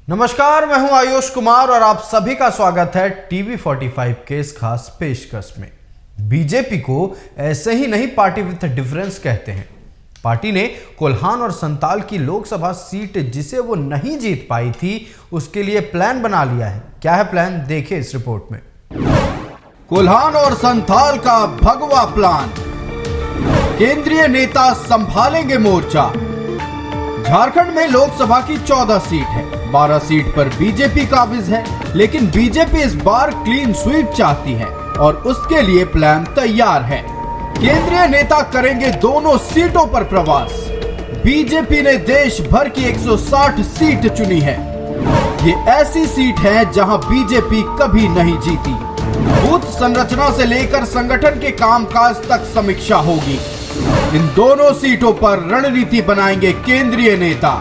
नमस्कार, मैं हूं आयुष कुमार और आप सभी का स्वागत है टीवी 45 के इस खास पेशकश में। बीजेपी को ऐसे ही नहीं पार्टी विथ डिफरेंस कहते हैं। पार्टी ने कोल्हान और संताल की लोकसभा सीट जिसे वो नहीं जीत पाई थी उसके लिए प्लान बना लिया है। क्या है प्लान, देखिए इस रिपोर्ट में। कोल्हान और संताल का भगवा प्लान, केंद्रीय नेता संभालेंगे मोर्चा। झारखंड में लोकसभा की 14 सीट है, 12 सीट पर बीजेपी काबिज है, लेकिन बीजेपी इस बार क्लीन स्वीप चाहती है और उसके लिए प्लान तैयार है। केंद्रीय नेता करेंगे दोनों सीटों पर प्रवास। बीजेपी ने देश भर की 160 सीट चुनी है। ये ऐसी सीट है जहां बीजेपी कभी नहीं जीती। बूथ संरचना से लेकर संगठन के कामकाज तक समीक्षा होगी। इन दोनों सीटों पर रणनीति बनाएंगे केंद्रीय नेता।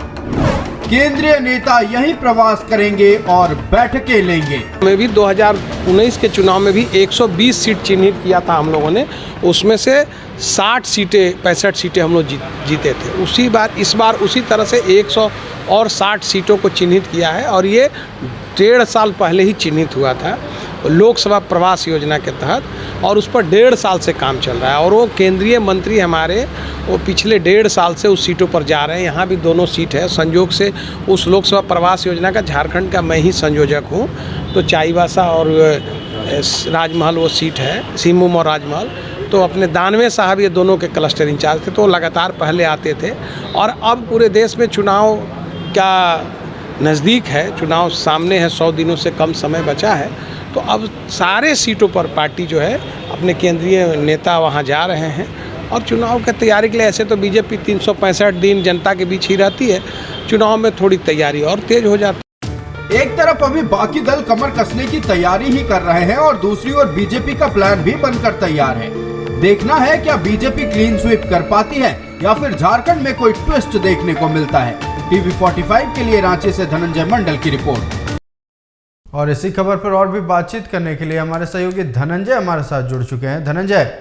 केंद्रीय नेता यही प्रवास करेंगे और बैठकें लेंगे। में भी 2019 के चुनाव में भी 120 सीट चिन्हित किया था हम लोगों ने, उसमें से 60 सीटें 65 सीटें हम लोग जीते थे। इस बार उसी तरह से 160 सीटों को चिन्हित किया है और ये 1.5 साल पहले ही चिन्हित हुआ था लोकसभा प्रवास योजना के तहत, और उस पर 1.5 साल से काम चल रहा है। और वो केंद्रीय मंत्री हमारे वो पिछले 1.5 साल से उस सीटों पर जा रहे हैं। यहाँ भी दोनों सीट है। संयोग से उस लोकसभा प्रवास योजना का झारखंड का मैं ही संयोजक हूँ। तो चाईबासा और राजमहल वो सीट है, सिमुम और राजमहल। तो अपने दानवे साहब ये दोनों के क्लस्टर इंचार्ज थे, तो लगातार पहले आते थे। और अब पूरे देश में चुनाव का नज़दीक है, चुनाव सामने है, 100 दिनों से कम समय बचा है। तो अब सारे सीटों पर पार्टी जो है अपने केंद्रीय नेता वहां जा रहे हैं और चुनाव की तैयारी के लिए। ऐसे तो बीजेपी 365 दिन जनता के बीच ही रहती है, चुनाव में थोड़ी तैयारी और तेज हो जाती है। एक तरफ अभी बाकी दल कमर कसने की तैयारी ही कर रहे हैं और दूसरी ओर बीजेपी का प्लान भी बनकर तैयार है। देखना है क्या बीजेपी क्लीन स्वीप कर पाती है या फिर झारखंड में कोई ट्विस्ट देखने को मिलता है। टीवी 45 के लिए रांची से धनंजय मंडल की रिपोर्ट। और इसी खबर पर और भी बातचीत करने के लिए हमारे सहयोगी धनंजय हमारे साथ जुड़ चुके हैं। धनंजय,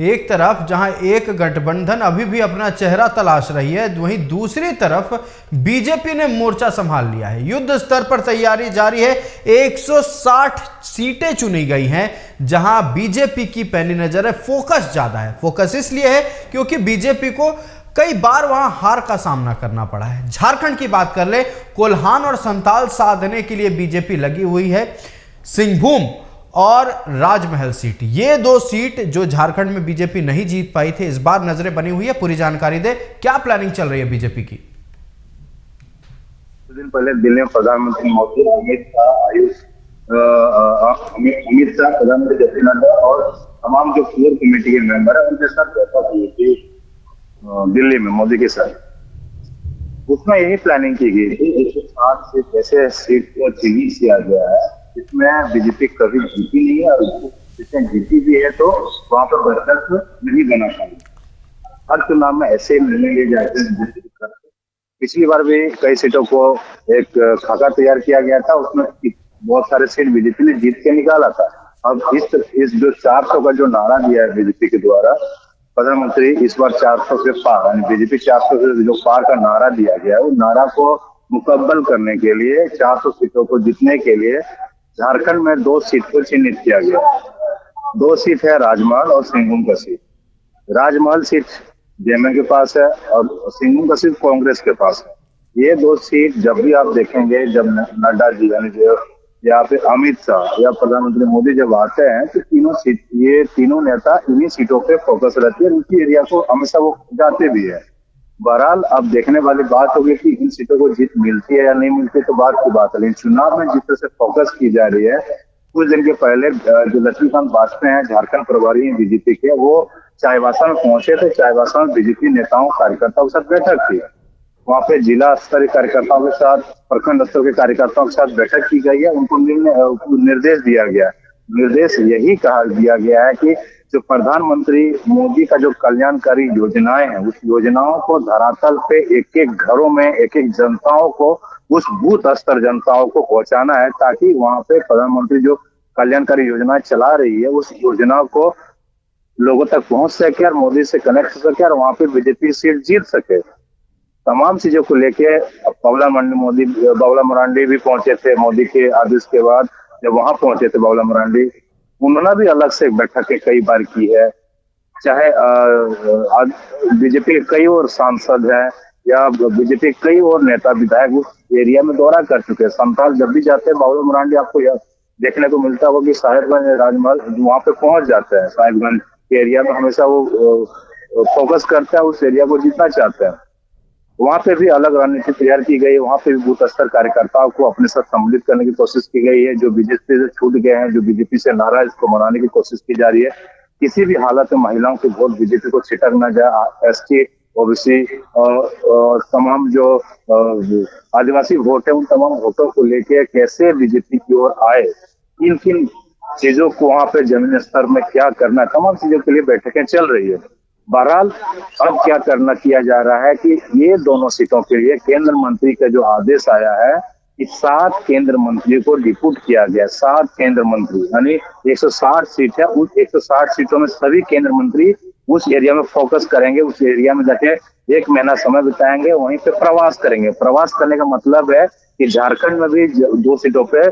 एक तरफ जहां एक गठबंधन अभी भी अपना चेहरा तलाश रही है, वहीं दूसरी तरफ बीजेपी ने मोर्चा संभाल लिया है। युद्ध स्तर पर तैयारी जारी है। 160 सीटें चुनी गई हैं जहां बीजेपी की पैनी नजर है। फोकस ज्यादा है। फोकस इसलिए है क्योंकि बीजेपी को कई बार वहां हार का सामना करना पड़ा है। झारखंड की बात कर ले, कोल्हान और संताल साधने के लिए बीजेपी लगी हुई है। सिंहभूम और राजमहल सीट, ये 2 सीट जो झारखंड में बीजेपी नहीं जीत पाई थी, इस बार नजरें बनी हुई है। पूरी जानकारी दे, क्या प्लानिंग चल रही है बीजेपी की? कुछ दिन पहले दिल्ली में प्रधानमंत्री मोदी, अमित शाह, प्रधानमंत्री जगत नड्डा और तमाम जो कोर कमेटी के मेंबर है उनके साथ बैठक हुई थी दिल्ली में मोदी के साथ। उसमें यही प्लानिंग की गई थी। 160 से जैसे सीट को चिन्हित किया गया है, इसमें बीजेपी कभी जीती नहीं है और जिसमें जीती भी है तो वहां पर बैठक नहीं बना पाई। हर चुनाव में ऐसे निर्णय लिए जाते हैं। पिछली बार भी कई सीटों को एक खाका तैयार किया गया था, उसमें बहुत सारे सीट बीजेपी ने जीत के निकाला था। अब इस जो 400 का जो नारा दिया है बीजेपी के द्वारा, प्रधानमंत्री इस बार 400 से पार, बीजेपी 400 से जो पार का नारा दिया गया है, वो नारा को मुकम्मल करने के लिए 400 सीटों को जीतने के लिए झारखंड में 2 सीट को चिन्हित किया गया। 2 सीट है राजमहल और सिंहभूम का सीट। राजमहल सीट जेएमएम के पास है और सिंहभूम का सीट कांग्रेस के पास है। ये 2 सीट जब भी आप देखेंगे, जब नड्डा जी यानी जो या फिर अमित शाह या प्रधानमंत्री मोदी जब आते हैं तो ये तीनों नेता इन्हीं सीटों पे फोकस रहती है। उनकी एरिया को हमेशा वो जाते भी है। बहरहाल अब देखने वाली बात होगी कि इन सीटों को जीत मिलती है या नहीं मिलती, तो बात की बात है। लेकिन चुनाव में जिस तरह से फोकस की जा रही है, कुछ दिन के पहले जो लक्ष्मीकांत वाजपेयी हैं झारखंड प्रभारी हैं बीजेपी के, वो चाईबासा में पहुंचे थे। चाईबासा में बीजेपी नेताओं कार्यकर्ताओं के साथ बैठक थी। वहाँ पे जिला स्तरीय कार्यकर्ताओं के साथ, प्रखंड स्तर के कार्यकर्ताओं के साथ बैठक की गई है। उनको निर्देश दिया गया। निर्देश यही कहा दिया गया है कि जो प्रधानमंत्री मोदी का जो कल्याणकारी योजनाएं हैं, उस योजनाओं को धरातल पे एक-एक घरों में एक-एक जनताओं को, उस बूथ स्तर जनताओं को पहुंचाना है, ताकि वहां पे प्रधानमंत्री जो कल्याणकारी योजनाएं चला रही है उस योजना को लोगों तक पहुंच सके और मोदी से कनेक्ट हो सके और वहां पे बीजेपी सीट जीत सके। तमाम चीजों को लेके बाबुला मरांडी भी पहुंचे थे मोदी के आदेश के बाद। जब वहां पहुंचे थे बाबुला मरांडी, उन्होंने भी अलग से बैठकें कई बार की है। चाहे बीजेपी के कई और सांसद हैं या बीजेपी के कई और नेता विधायक उस एरिया में दौरा कर चुके हैं। संथाल जब भी जाते हैं बाबुला मरांडी, आपको यह देखने को मिलता होगा कि साहेबगंज राजमहल वहां पे पहुंच जाते हैं। साहेबगंज के एरिया में हमेशा वो फोकस करते हैं, उस एरिया को जीतना चाहते हैं। वहां पे भी अलग रणनीति तैयार की गई है। वहां पे भी बूथ स्तर कार्यकर्ताओं को अपने साथ सम्मिलित करने की कोशिश की गई है। जो बीजेपी से छूट गए हैं, जो बीजेपी से नाराज, इसको मनाने की कोशिश की जा रही है। किसी भी हालत में महिलाओं के वोट बीजेपी को छिटक न जाए। एसटी, ओबीसी और तमाम जो आदिवासी वोट है, उन तमाम वोटों को लेके कैसे बीजेपी की ओर आए, किन किन चीजों को वहां पे जमीनी स्तर में क्या करना है, तमाम चीजों के लिए बैठकें चल रही है। बहरहाल अब क्या करना किया जा रहा है कि ये दोनों सीटों के लिए केंद्र मंत्री का जो आदेश आया है कि 7 केंद्र मंत्री को डिप्यूट किया गया। 7 केंद्र मंत्री यानी 160 सीट है। उस 160 सीटों में सभी केंद्र मंत्री उस एरिया में फोकस करेंगे। उस एरिया में जाके 1 महीना समय बिताएंगे, वहीं पे प्रवास करेंगे। प्रवास करने का मतलब है कि झारखंड में भी 2 सीटों पे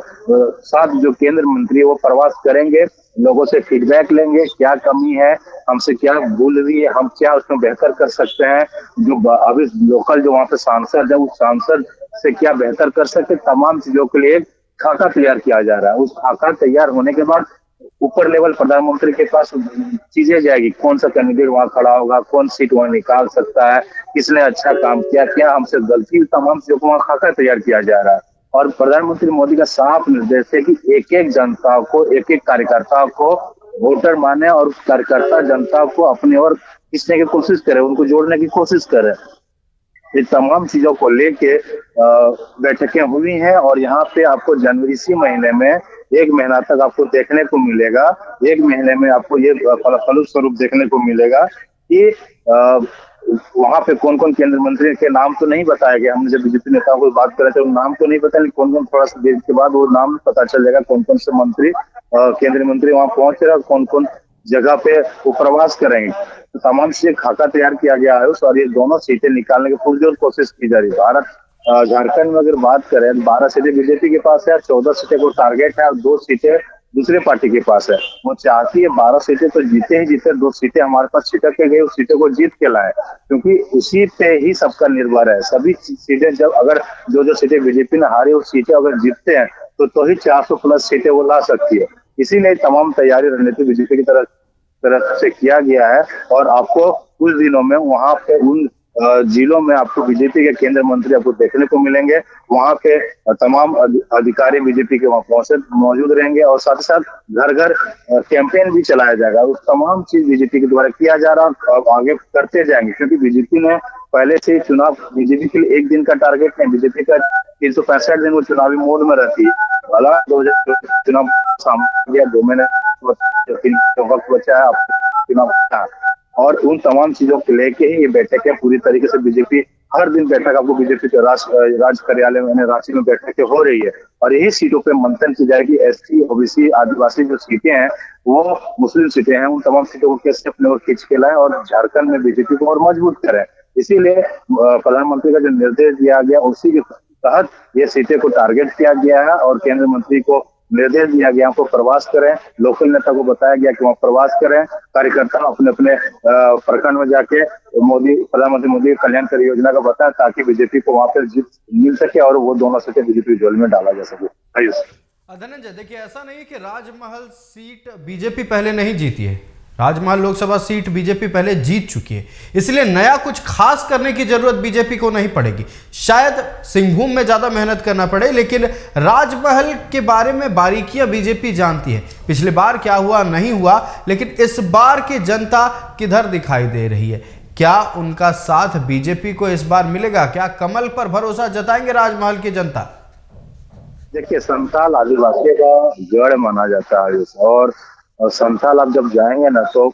7 जो केंद्र मंत्री वो प्रवास करेंगे, लोगों से फीडबैक लेंगे, क्या कमी है, हमसे क्या भूल रही है, हम क्या उसमें बेहतर कर सकते हैं। जो अभी लोकल जो वहाँ पे सांसद है, उस सांसद से क्या बेहतर कर सकते, तमाम चीजों के लिए खाका तैयार किया जा रहा है। उस खाका तैयार होने के बाद ऊपर लेवल प्रधानमंत्री के पास चीजें जाएगी, कौन सा कैंडिडेट वहां खड़ा होगा, कौन सीट वहां निकाल सकता है, किसने अच्छा काम किया, क्या हमसे गलती, तमाम चीजों को वहां खाका तैयार किया जा रहा है। और प्रधानमंत्री मोदी का साफ निर्देश है कि एक एक जनता को, एक एक कार्यकर्ता को वोटर माने और उस कार्यकर्ता जनता को अपनी ओर खींचने की कोशिश करे, उनको जोड़ने की कोशिश करे। ये तमाम चीजों को लेके बैठकें हुई हैं और यहाँ पे आपको जनवरी इसी महीने में 1 महीना तक आपको देखने को मिलेगा। 1 महीने में आपको ये फलस्वरूप स्वरूप देखने को मिलेगा कि वहां पे कौन कौन केंद्र मंत्री के नाम तो नहीं बताया गया। हमने जब बीजेपी नेताओं को बात करे थे, नाम तो नहीं बताया, लेकिन कौन कौन, थोड़ा सा देर के बाद वो नाम पता चल जाएगा कौन कौन से मंत्री केंद्रीय मंत्री वहां पहुंच रहे, कौन कौन जगह पे वो प्रवास करेंगे। तो तमाम से खाका तैयार किया गया है और ये दोनों सीटें निकालने की पुरजोर कोशिश की जा रही है। झारखंड में अगर बात करें, 12 सीटें बीजेपी के पास है, 14 सीटें को टारगेट है और 2 सीटें दूसरे पार्टी के पास है। वो चाहती है 12 सीटें तो जीते ही जीते, 2 सीटें हमारे पास छिटक के गई, उस सीटों को जीत के लाए, क्योंकि उसी पे ही सबका निर्भर है। सभी सीटें जब अगर जो सीटें बीजेपी ने हारी, उस सीटें अगर जीतते हैं तो ही 400 प्लस सीटें वो ला सकती है। इसीलिए तमाम तैयारी रणनीति बीजेपी की तरफ से किया गया है। और आपको कुछ दिनों में वहां पे उन जिलों में आपको बीजेपी के केंद्र मंत्री आपको देखने को मिलेंगे। वहां पे तमाम अधिकारी बीजेपी के वहां मौजूद रहेंगे और साथ ही साथ घर घर कैंपेन भी चलाया जाएगा। उस तमाम चीज बीजेपी के द्वारा किया जा रहा है और आगे करते जाएंगे, क्योंकि बीजेपी ने पहले से चुनाव, बीजेपी के लिए 1 दिन का टारगेट नहीं, बीजेपी का 365 दिन वो चुनावी मोड में रहती है। हालांकि 2024 चुनाव सामने 2 महीने वक्त बचा है चुनाव, और उन तमाम चीजों को लेके ही ये बैठक है। पूरी तरीके से बीजेपी हर दिन बैठक आपको बीजेपी के राज कार्यालय में रांची में बैठकें हो रही है और यही सीटों पे मंथन की जाएगी। एसटी, ओबीसी, आदिवासी जो सीटें हैं वो मुस्लिम सीटें हैं, उन तमाम सीटों को कैसे अपने ओर खींच के लाए और झारखंड में बीजेपी को और मजबूत करें। इसीलिए प्रधानमंत्री का जो निर्देश दिया गया उसी के तहत ये सीटें को टारगेट किया गया है और केंद्र मंत्री को निर्देश दिया गया को प्रवास करें। लोकल नेता को बताया गया कि वहाँ प्रवास करें, कार्यकर्ता अपने अपने प्रखंड में जाके प्रधानमंत्री मोदी कल्याणकारी योजना का बताया, ताकि बीजेपी को वहाँ पे जीत मिल सके और वो दोनों सीटें बीजेपी झोल में डाला जा सके। धनंजय, देखिए ऐसा नहीं है कि राजमहल सीट बीजेपी पहले नहीं जीती है। राजमहल लोकसभा सीट बीजेपी पहले जीत चुकी है, इसलिए नया कुछ खास करने की जरूरत बीजेपी को नहीं पड़ेगी। शायद सिंहभूम में ज्यादा मेहनत करना पड़े, लेकिन राजमहल के बारे में बारीकियां बीजेपी जानती है। पिछली बार क्या हुआ नहीं हुआ, लेकिन इस बार की जनता किधर दिखाई दे रही है। क्या उनका साथ बीजेपी को इस बार मिलेगा? क्या कमल पर भरोसा जताएंगे राजमहल की जनता? देखिए, संथाल आदिवासियों का जड़ माना जाता है और संथाल आप जब जाएंगे ना तो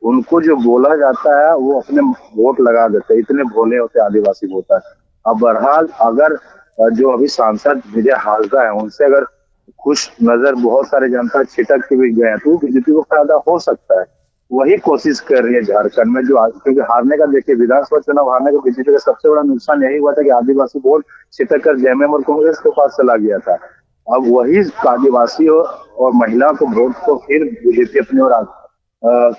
उनको जो बोला जाता है वो अपने वोट लगा देते हैं, इतने भोले होते आदिवासी होता है। अब बहरहाल अगर जो अभी सांसद विजय हालदा है उनसे अगर खुश नजर बहुत सारे जनता छिटक के भी गए तो बीजेपी को फायदा हो सकता है। वही कोशिश कर रही है झारखंड में, जो आज क्योंकि हारने का, देखिए विधानसभा चुनाव हारने का बीजेपी का सबसे बड़ा नुकसान यही हुआ था कि आदिवासी वोट छिटक कर जेएमएम और कांग्रेस के पास चला गया था। अब वही आदिवासी और महिला को वोट को फिर बीजेपी अपनी ओर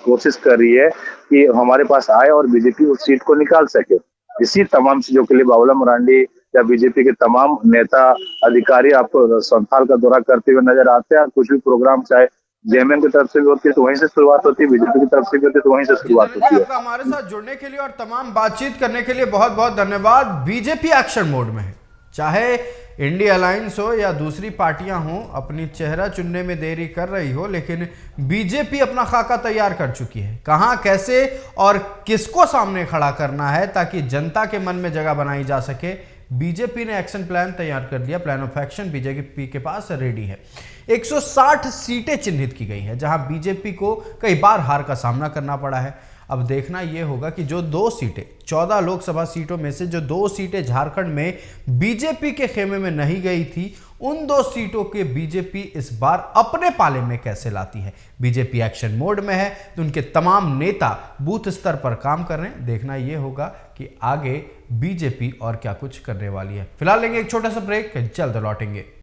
कोशिश कर रही है कि हमारे पास आए और बीजेपी उस सीट को निकाल सके। इसी तमाम चीजों के लिए बाबूलाल मरांडी या बीजेपी के तमाम नेता अधिकारी आपको संथाल का दौरा करते हुए नजर आते हैं। कुछ भी प्रोग्राम चाहे जेएमएम की तरफ से भी होती है तो वहीं से शुरुआत होती है, बीजेपी की तरफ से भी होती है तो वहीं से शुरुआत जितेंद्र जी, होती है। आपका हमारे साथ जुड़ने के लिए और तमाम बातचीत करने के लिए बहुत बहुत धन्यवाद। बीजेपी एक्शन मोड में है, चाहे इंडिया अलायंस हो या दूसरी पार्टियां हो, अपनी चेहरा चुनने में देरी कर रही हो, लेकिन बीजेपी अपना खाका तैयार कर चुकी है। कहां, कैसे और किसको सामने खड़ा करना है ताकि जनता के मन में जगह बनाई जा सके, बीजेपी ने एक्शन प्लान तैयार कर दिया। प्लान ऑफ एक्शन बीजेपी के पास रेडी है। 160 सीटें चिन्हित की गई है, जहां बीजेपी को कई बार हार का सामना करना पड़ा है। अब देखना यह होगा कि जो 2 सीटें, 14 लोकसभा सीटों में से जो 2 सीटें झारखंड में बीजेपी के खेमे में नहीं गई थी, उन 2 सीटों के बीजेपी इस बार अपने पाले में कैसे लाती है। बीजेपी एक्शन मोड में है तो उनके तमाम नेता बूथ स्तर पर काम कर रहे हैं। देखना यह होगा कि आगे बीजेपी और क्या कुछ करने वाली है। फिलहाल लेंगे एक छोटा सा ब्रेक, जल्द लौटेंगे।